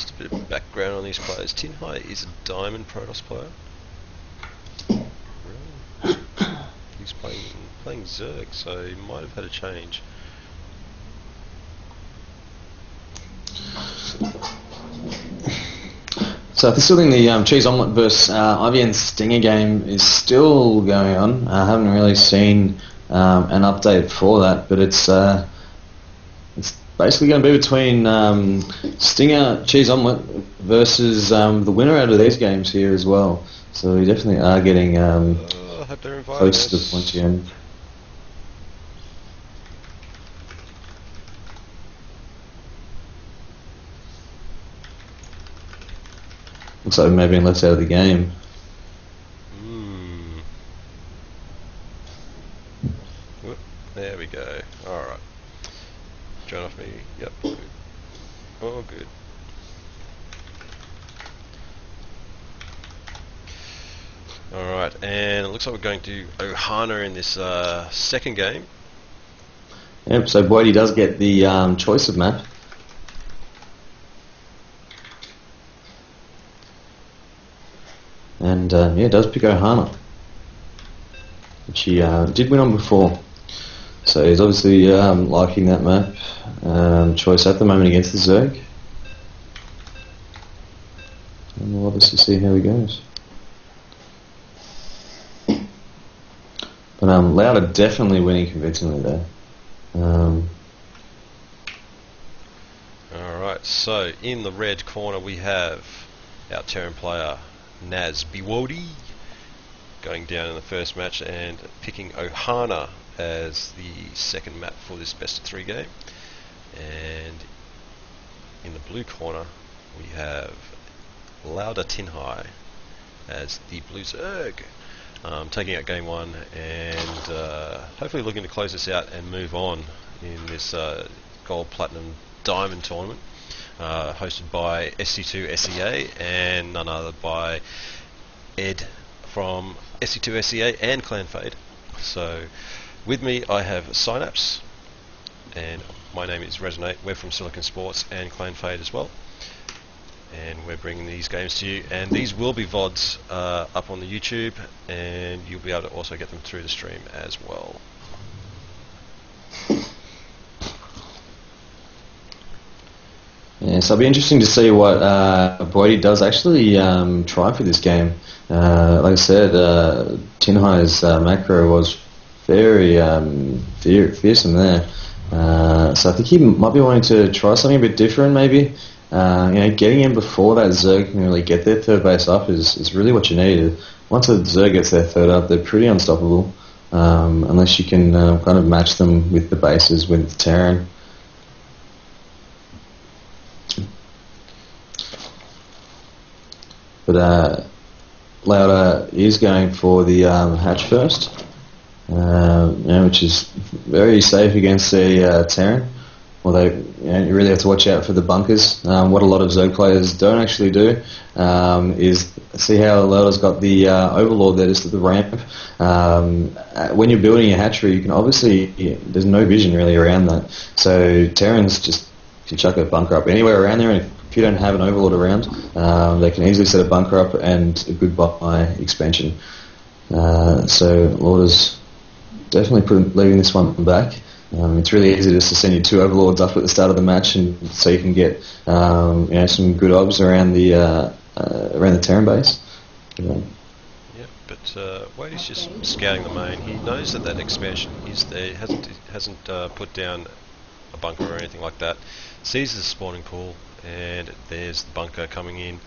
Just a bit of background on these players. TinHai is a Diamond Protoss player. Really? He's playing Zerg, so he might have had a change. So I still think the Cheese Omelette versus IVN Stinger game is still going on. I haven't really seen an update for that, but it's basically going to be between Stinger Cheese Omelette versus the winner out of these games here as well. So we definitely are getting I hope they're close to the pointy end. Looks like we may have been left out of the game. Whoop, there we go. Alright. Join off me. Yep. Good. Oh, good. Alright, and it looks like we're going to Ohana in this second game. Yep, so NaZbwodie does get the choice of map. And yeah, does pick Ohana, which he did win on before. So he's obviously liking that map. Choice at the moment against the Zerg. And we'll obviously see how he goes. But Loud are definitely winning convincingly there. Alright, so in the red corner we have our Terran player NaZbwodie going down in the first match and picking Ohana as the second map for this best of 3 game. And in the blue corner we have LauDaiTinhAi as the blue Zerg, taking out game 1 and hopefully looking to close this out and move on in this gold, platinum, diamond tournament. Hosted by SC2 SEA and none other by Ed from SC2 SEA and Clan Fade. So with me I have Psynapse, and my name is Resonate. We're from Silicon Sports and Clan Fade as well, and we're bringing these games to you, and these will be VODs up on the YouTube, and you'll be able to also get them through the stream as well. Yeah, so it'll be interesting to see what NaZbwodie does actually try for this game. Like I said, TinHai's macro was very fearsome there. So I think he might be wanting to try something a bit different maybe. Getting in before that Zerg can really get their third base up is really what you need. Once a Zerg gets their third up, they're pretty unstoppable, unless you can kind of match them with the bases with Terran. But Lauda is going for the hatch first, which is very safe against the Terran. Although you really have to watch out for the bunkers. What a lot of Zerg players don't actually do is see how Lauda's got the Overlord there just at the ramp. When you're building a hatchery, you can obviously there's no vision really around that. So Terrans just can chuck a bunker up anywhere around there, and if you don't have an Overlord around, they can easily set a bunker up and a goodbye expansion. So Lauda's definitely leaving this one back. It's really easy just to send your 2 Overlords up at the start of the match, and so you can get some good obs around the Terran base. Yeah, but Wadey's just scouting the main. He knows that expansion is there. Hasn't put down a bunker or anything like that. Sees the spawning pool, and there's the bunker coming in.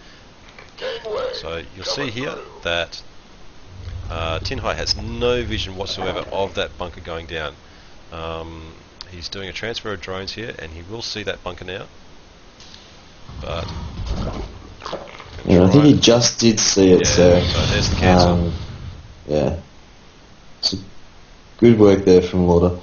So you'll see here that TinHai has no vision whatsoever of that bunker going down. He's doing a transfer of drones here, and he will see that bunker now. But yeah, I think he just did see it. Yeah, so there's the cancel. Yeah, so good work there from Lauda.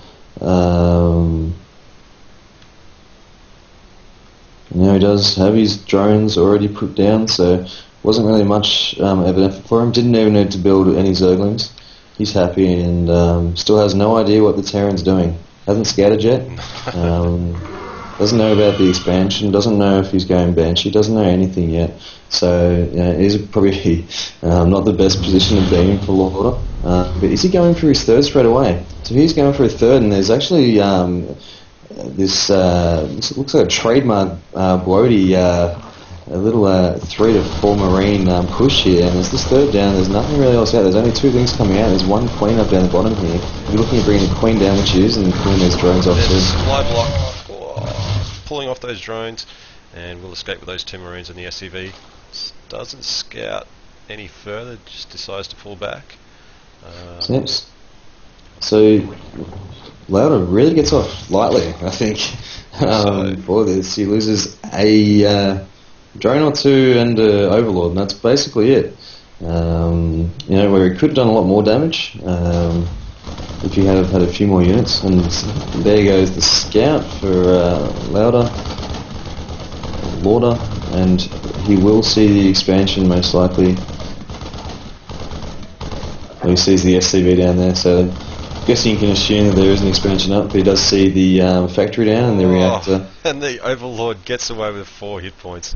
He does have his drones already put down, so wasn't really much evident for him. Didn't even need to build any Zerglings. He's happy and still has no idea what the Terran's doing. Hasn't scattered yet. doesn't know about the expansion, doesn't know if he's going bench, he doesn't know anything yet. So he's probably not the best position to be in for Lauda. But is he going for his third straight away? So he's going for a third, and there's actually this looks like a trademark Bwodie, a little 3 to 4 marine push here, and there's this third down. There's nothing really else out. There's only 2 things coming out. There's 1 queen up down the bottom here. You're looking at bringing the queen down, which he is, and pulling those drones off too. Fly block, pulling off those drones, and we'll escape with those 2 marines in the SCV. Doesn't scout any further, just decides to pull back. Yes. So Lauda really gets off lightly, I think, for this. He loses a drone or 2 and Overlord, and that's basically it. Where he could have done a lot more damage if he had had a few more units. And there goes the scout for Lauda, and he will see the expansion most likely. He sees the SCV down there, so I'm guessing you can assume that there is an expansion up, but he does see the factory down and the reactor. And the Overlord gets away with 4 hit points.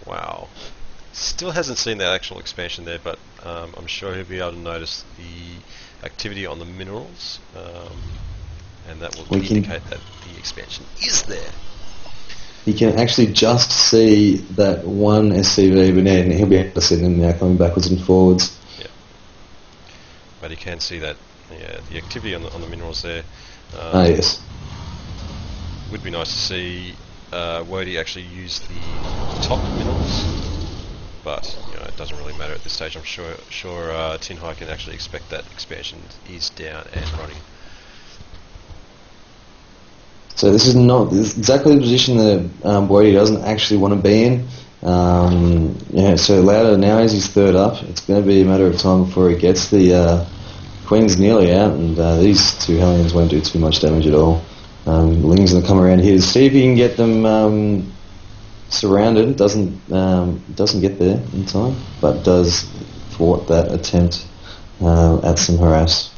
Wow. Still hasn't seen that actual expansion there, but I'm sure he'll be able to notice the activity on the minerals, and that will indicate that the expansion is there. He can actually just see that 1 SCV, but then he'll be able to see them now coming backwards and forwards. Yeah. But he can see that, the activity on the minerals there. Yes. Would be nice to see Bwodie actually use the top minerals, but it doesn't really matter at this stage. I'm sure LauDaiTinhAi can actually expect that expansion is down and running. So this is exactly the position that Bwodie doesn't actually want to be in. So Lauda now is his third up. It's going to be a matter of time before he gets the Queen's nearly out, and these 2 Hellions won't do too much damage at all. Ling's going to come around here to see if he can get them surrounded. Doesn't get there in time, but does thwart that attempt at some harass.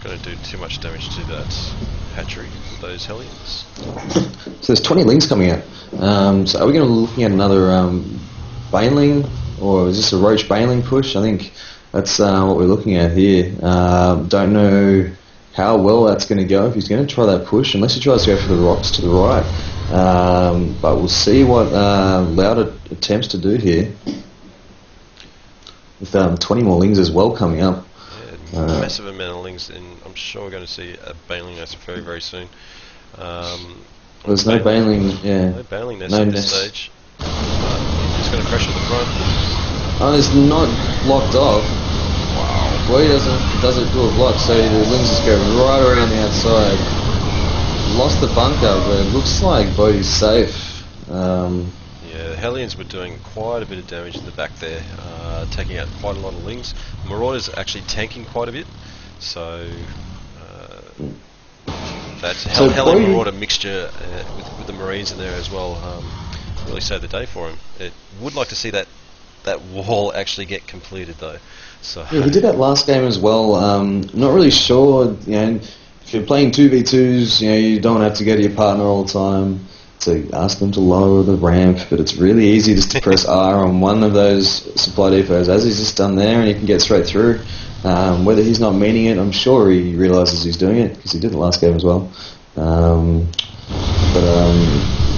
Going to do too much damage to that hatchery with those Hellions. So there's 20 Lings coming out. So are we going to be looking at another Baneling, or is this a Roach Baneling push? I think that's what we're looking at here. Don't know how well that's going to go if he's going to try that push, unless he tries to go for the rocks to the right. But we'll see what Lauda attempts to do here. With 20 more Lings as well coming up. Massive amount of Lings, and I'm sure we're going to see a Baneling nest very, very soon. There's no Baneling, no Baneling nest at this stage. He's going to pressure the front. Oh, it's not blocked off. Wow. Bwodie doesn't do a block, so the Lings just go right around the outside. Lost the bunker, but it looks like Bwodie's safe. The Hellions were doing quite a bit of damage in the back there, taking out quite a lot of Lings. Marauder's actually tanking quite a bit, so that Hellion Marauder mixture with the Marines in there as well really saved the day for him. It would like to see that wall actually get completed though. So yeah, he did that last game as well. Not really sure. If you're playing 2v2s, you don't have to go to your partner all the time to ask them to lower the ramp, but it's really easy just to press R on one of those supply depots, as he's just done there, and he can get straight through. Whether he's not meaning it, I'm sure he realises he's doing it, because he did the last game as well.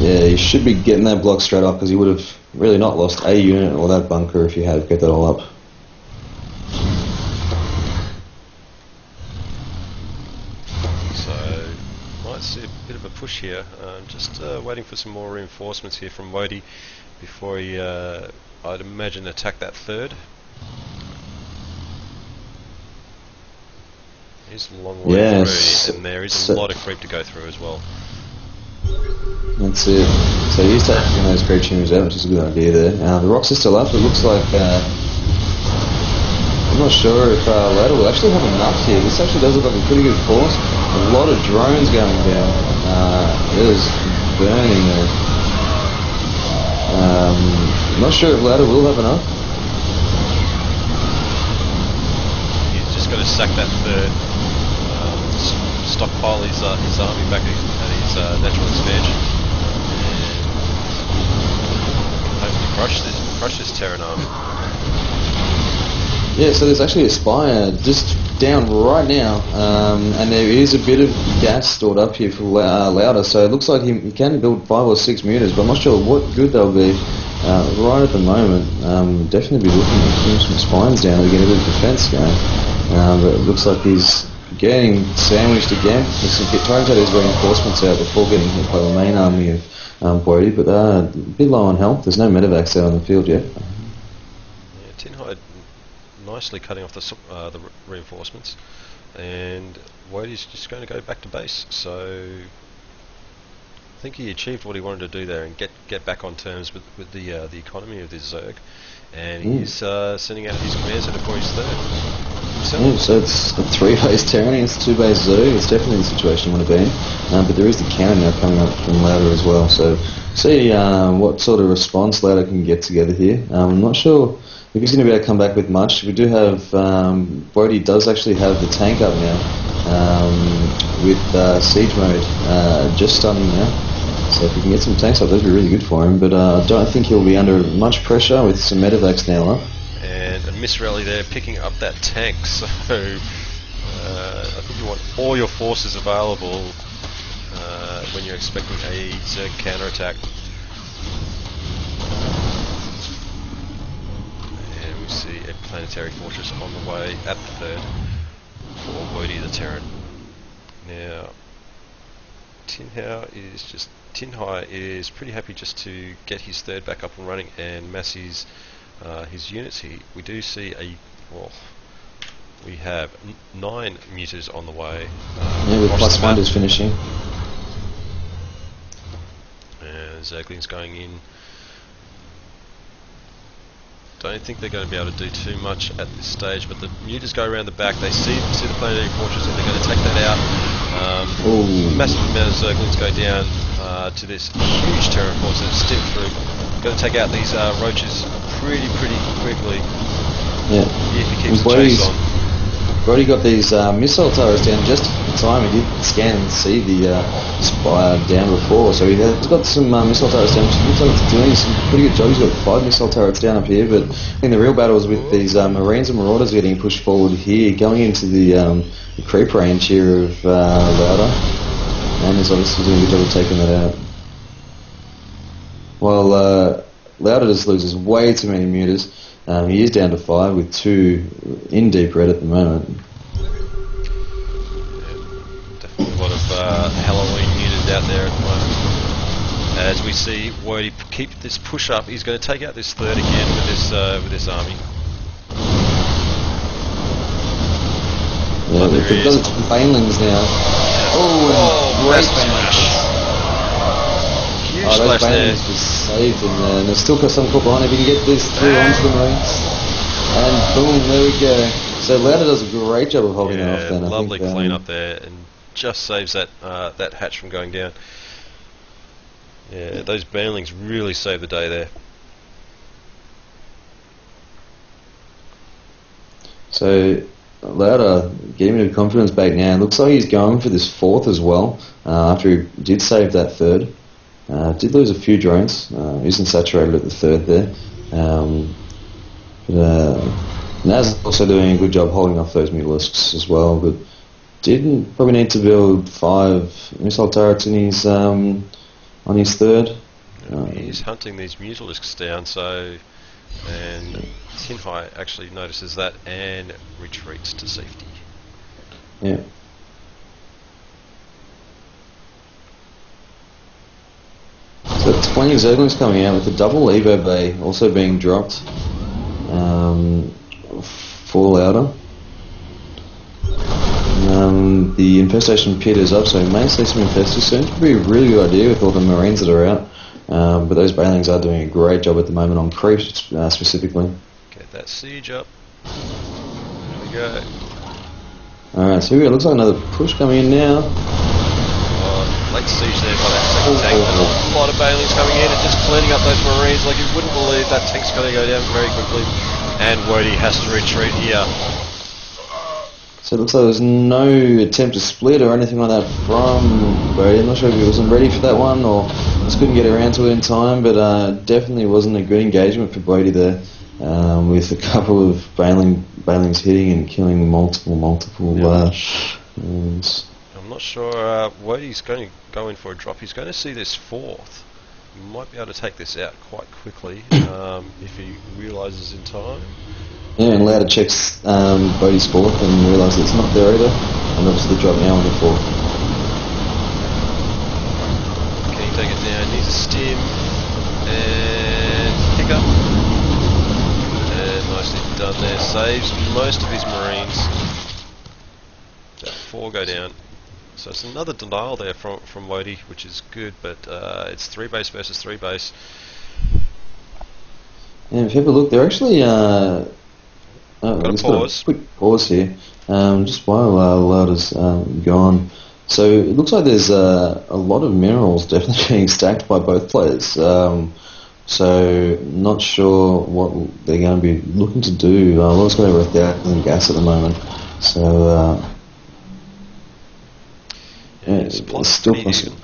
He should be getting that block straight up, because he would have really not lost a unit or that bunker if he had get that all up. See a bit of a push here. Just waiting for some more reinforcements here from Bwodie before he, I'd imagine, attack that third. He's a long way through, and there is a lot of creep to go through as well. That's it. So he's taking those creep tumors out, which is a good idea there. The rocks are still up. It looks like I'm not sure if Lauda will actually have enough here. This actually does look like a pretty good force. A lot of drones going down. It is burning there. I'm not sure if Lauda will have enough. He's just got to sack that third. stockpile his army back at his natural expansion, and hopefully crush this Terran army. Yeah, so there's actually a spire just down right now, and there is a bit of gas stored up here for Lauda, so it looks like he can build 5 or 6 mutas, but I'm not sure what good they'll be right at the moment. Definitely be looking at putting some spines down to get a bit of defence going, but it looks like he's getting sandwiched again. He's trying to get his reinforcements out before getting hit by the main army of Bwodie, but a bit low on health. There's no medevacs out on the field yet. Yeah, TinHai nicely cutting off the reinforcements, and Bwodie's just going to go back to base. So I think he achieved what he wanted to do there and get back on terms with the economy of this Zerg, and he's sending out his command center for his third. Yeah, so it's a 3-base Terran, it's 2-base Zerg. It's definitely the situation you want to be in, but there is the cannon now coming up from Lauda as well, so see what sort of response Lauda can get together here. I'm not sure if he's going to be able to come back with much. We do have, Bwodie does actually have the tank up now, with siege mode just starting now. So if we can get some tanks up, that'd be really good for him, but I don't think he'll be under much pressure with some medevacs now up. And a miss rally there, picking up that tank, so I think you want all your forces available when you're expecting a Zerg counterattack. See a planetary fortress on the way at the third for Bwodie the Terran. Now TinHai is pretty happy just to get his third back up and running and mass his units. We do see we have 9 mutas on the way. Yeah, with +1 is finishing. And Zergling's going in. Don't think they're going to be able to do too much at this stage, but the mutas go around the back. They see the planetary fortress, and they're going to take that out. Massive amount of Zerglings go down to this huge Terran force and step through. Going to take out these roaches pretty quickly. Yeah. If he keeps the chase on. Bwodie got these missile turrets down just in time. He did scan and see the spire down before, so he's got some missile turrets down. Looks like it's doing some pretty good job. He's got 5 missile turrets down up here, but I think the real battle is with these Marines and Marauders getting pushed forward here, going into the creep range here of Lauda, and he's obviously doing a good job of taking that out. While Lauda just loses way too many mutas. He is down to 5 with 2 in deep red at the moment. Yeah, definitely a lot of Halloween mutas out there at the moment. As we see Bwodie keep this push up, he's going to take out this third again with this army. Yeah, they've got banelings now. Great smash! Those banelings just saved him there, and there's still got some caught behind if he can get this through onto the Marines. And boom, there we go. So Lauda does a great job of holding it off then. Lovely clean up there, and just saves that that hatch from going down. Yeah, those banelings really saved the day there. So Lauda getting a bit of confidence back now. It looks like he's going for this 4th as well, after he did save that 3rd. Did lose a few drones, isn't saturated at the 3rd there. Naz also doing a good job holding off those mutalisks as well, but didn't probably need to build 5 missile turrets in his on his 3rd. He's hunting these mutalisks down, and TinHai actually notices that and retreats to safety. Yeah. So 20 Zerglings coming out with the double Evo Bay also being dropped for Lauda. The infestation pit is up, so we may see some infestors soon. Could be a really good idea with all the Marines that are out. But those banelings are doing a great job at the moment on creep specifically. Get that siege up. There we go. Alright, so here we go. Looks like another push coming in now. Late siege there by that second tank. And a lot of banelings coming in and just cleaning up those Marines. Like you wouldn't believe that tank's going to go down very quickly. And Bwodie has to retreat here. So it looks like there was no attempt to split or anything like that from Brady. I'm not sure if he wasn't ready for that one or just couldn't get around to it in time, but definitely wasn't a good engagement for Brady there, with a couple of Bailings hitting and killing multiple ones. I'm not sure Wodie's going to go in for a drop. He's going to see this fourth. He might be able to take this out quite quickly if he realises in time. Yeah, and Lauda checks Bodie's fourth and realises it's not there either, and obviously the drop now on the fourth. Can he take it down? Needs a stim and pick up. And nicely done there. Saves most of his Marines. That 4 go down. So it's another denial there from Wodie, which is good, but it's 3 base versus 3 base. Yeah, if you have a look, they're actually... got a pause. Quick pause here, just while Lauda's gone. So it looks like there's a lot of minerals definitely being stacked by both players. So not sure what they're going to be looking to do. Lauda's got over 1,000 gas at the moment. So yeah, it's still possible.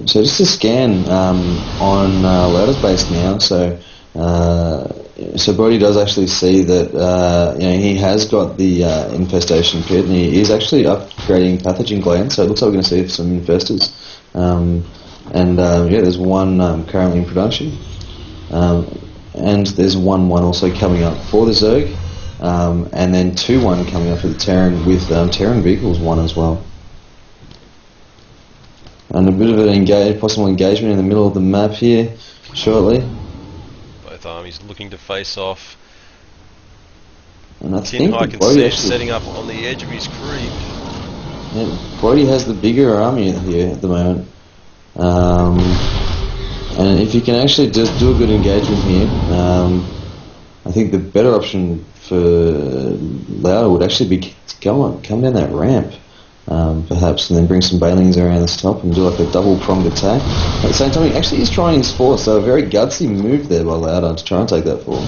So just to scan on Lauda's base now, so Brody does actually see that he has got the infestation pit, and he is actually upgrading pathogen glands. So it looks like we're going to see some infestors, there's one currently in production, and there's one also coming up for the Zerg, and then 2-1 coming up for the Terran with Terran vehicles 1 as well. And a bit of an possible engagement in the middle of the map here, shortly. Both armies looking to face off. And I think I can see him setting up on the edge of his creep. Yeah, Brody has the bigger army here at the moment. And if you can actually just do a good engagement here, I think the better option for Lauda would actually be to come down that ramp. Perhaps, and then bring some Bailings around this top and do like a double-pronged attack. At the same time, he actually is trying his fourth, so a very gutsy move there by Lauda to try and take that forward.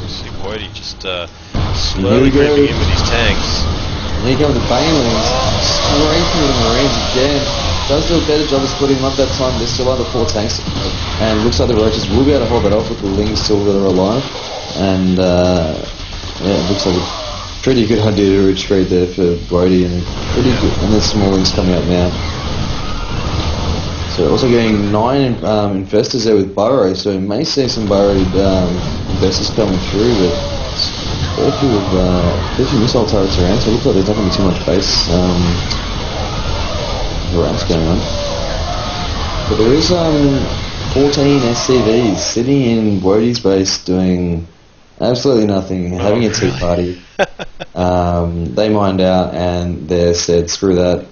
See Wodie just slowly creeping in with his tanks. And here comes the Bailings, straight through the Marines again. Does do a better job of splitting them up that time. There's still other 4 tanks, and looks like the Roaches will be able to hold that off with the Lings still that are alive. And it looks like pretty good idea to retreat there for Brody, and pretty good. And there's some more Lings coming up now. So also getting 9 infestors there with Burrow, so you may see some burrowed infestors coming through, but awful of 50 missile turrets around, so it looks like there's not going to be too much base harass going on. But there is 14 SCVs sitting in Wodie's base doing absolutely nothing, having a tea party. They mined out and they said, screw that.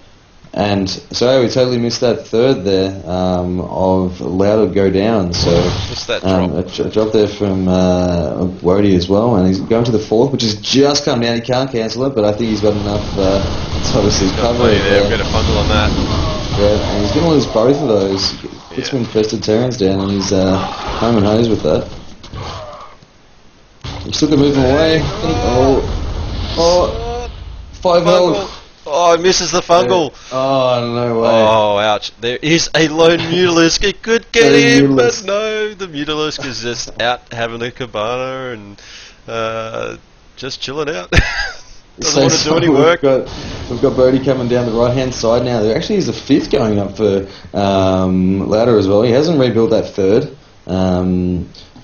And so we totally missed that third there of Lauda go down. So what's that drop? A drop there from Wodie as well, and he's going to the fourth, which has just come down. He can't cancel it, but I think he's got enough to obviously cover it. There, we'll get a bundle on that. Yeah, and he's going to lose both of those. Put some infested Terrans down, and he's home and hose with that. He took a move away. Oh, 5 health. Oh, it misses the fungal. Yeah. Oh, no way. Oh, ouch. There is a lone Mutalisk. It could get him, but no. The Mutalisk is just out having a cabana and just chilling out. Doesn't want to do any work. We've got Brody coming down the right-hand side now. There actually is a 5th going up for Lauda as well. He hasn't rebuilt that 3rd.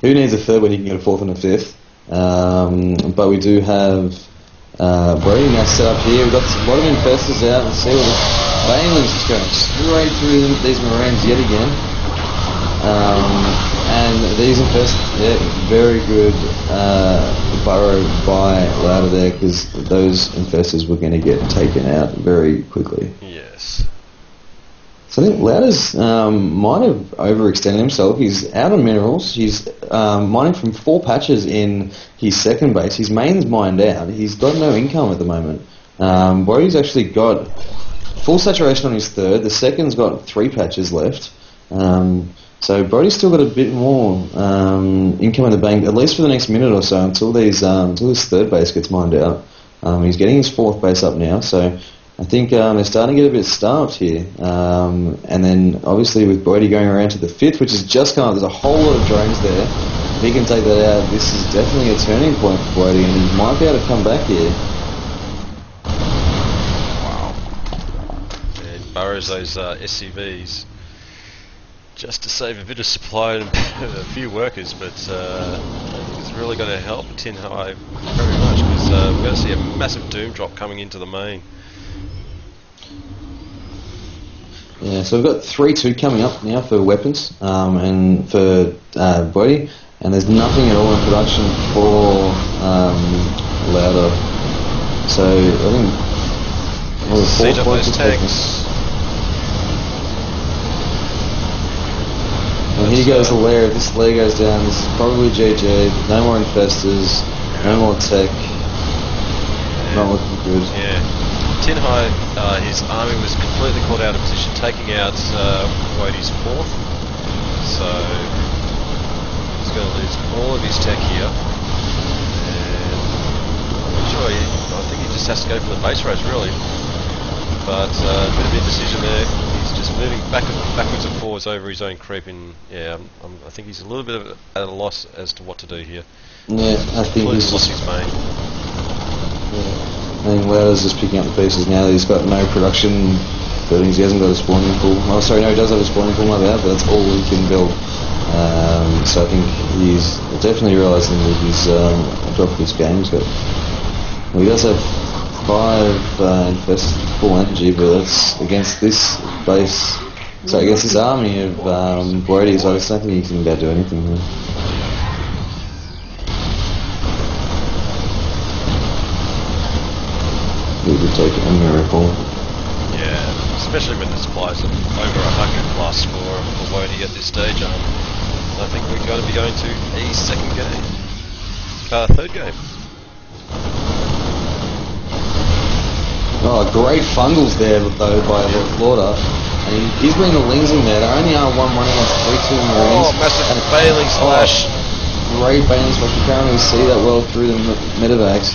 Who needs a 3rd when you can get a 4th and a 5th? But we do have Brody now set up here. We've got a lot of infestors out. Let's see what the Bailings is going straight through these Marines yet again. And these infestors, very good burrow by Lauda there, because those infestors were going to get taken out very quickly. Yes. So I think Lauda's might have overextended himself. He's out on minerals. He's mining from 4 patches in his 2nd base. His main's mined out. He's got no income at the moment. Bodie's actually got full saturation on his 3rd. The 2nd's got 3 patches left. So Brodie's still got a bit more income in the bank, at least for the next minute or so, until this third base gets mined out. He's getting his fourth base up now, so I think they're starting to get a bit starved here. And then obviously with Brodie going around to the fifth, which is just there's a whole lot of drones there. If he can take that out, this is definitely a turning point for Brodie, and he might be able to come back here. Wow. And burrows those SCVs just to save a bit of supply and a few workers, but it's really going to help TinHaI very much, because we're going to see a massive doom drop coming into the main. Yeah, so we've got 3-2 coming up now for weapons and for Brodie, and there's nothing at all in production for LauDa. So I think all the 4 points of tanks. And here goes the lair. If this lair goes down, this is probably GG. No more infestors, no more tech. Not looking good. Yeah. TinHaI, his army was completely caught out of position, taking out Wodie's fourth. So he's going to lose all of his tech here. And I'm not sure, I think he just has to go for the base race really. But a bit of indecision there. He's just moving backwards and forwards over his own creep, and yeah, I think he's a little bit at a loss as to what to do here. Yeah, I think he's lost his main. Yeah. I think LauDa's just picking up the pieces now. He's got no production buildings. He hasn't got a spawning pool. Oh, sorry, no, he does have a spawning pool, my bad, but that's all he can build. So I think he's definitely realising that he's dropped his game. He does have 5 infest full energy, but that's against this base. So against this army of Brodie, so I just don't think he can about do anything here. It would take a miracle. Yeah, especially when the supplies are over 100 plus for Brodie at this stage. I think we're going to be going to a third game. Oh, great fungals there though by LauDa. And he's bringing the Lings in there. They only are 1-1 against 3-2 Marines. Oh, massive bailing slash. Great bailing slash. You can't really see that well through the medevacs.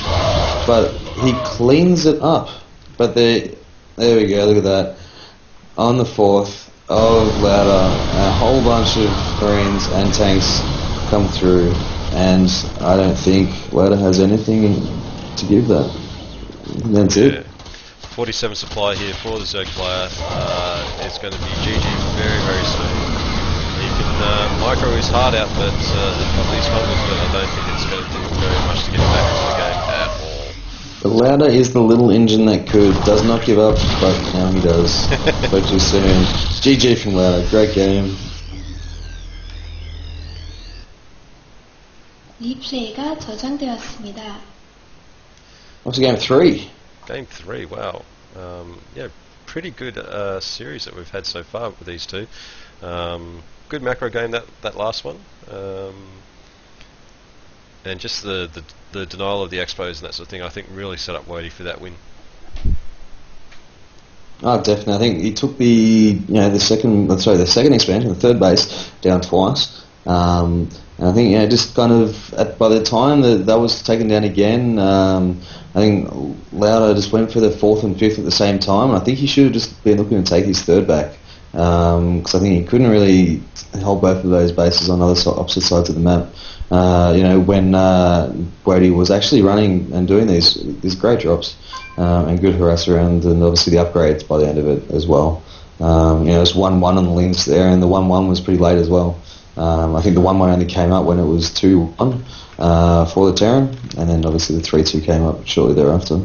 But he cleans it up. But there we go, look at that. On the fourth of LauDa, a whole bunch of Marines and tanks come through. And I don't think LauDa has anything to give that. And that's it. 47 supply here for the Zerg player. It's going to be GG very, very soon. He can micro his heart out, but a couple of these fumbles, but I don't think it's going to do very much to get him back into the game at all. The LauDa is the little engine that does not give up, but now he does. Spoke too soon. GG from LauDa, great game. 리플레이가 저장되었습니다. What's game 3? Game 3, wow. Yeah, pretty good series that we've had so far with these two. Good macro game, that last one. And just the denial of the expos and that sort of thing, I think really set up Wodie for that win. Oh, definitely. I think he took the second expansion, the third base, down twice. And I think just kind of by the time that was taken down again, I think LauDa just went for the fourth and fifth at the same time. And I think he should have just been looking to take his third back, because I think he couldn't really hold both of those bases on opposite sides of the map. When Brodie was actually running and doing these great drops and good harass around, and obviously the upgrades by the end of it as well. It was 1-1 on the links there, and the 1-1 was pretty late as well. I think the 1-1 only came up when it was 2-1 for the Terran, and then obviously the 3-2 came up shortly thereafter.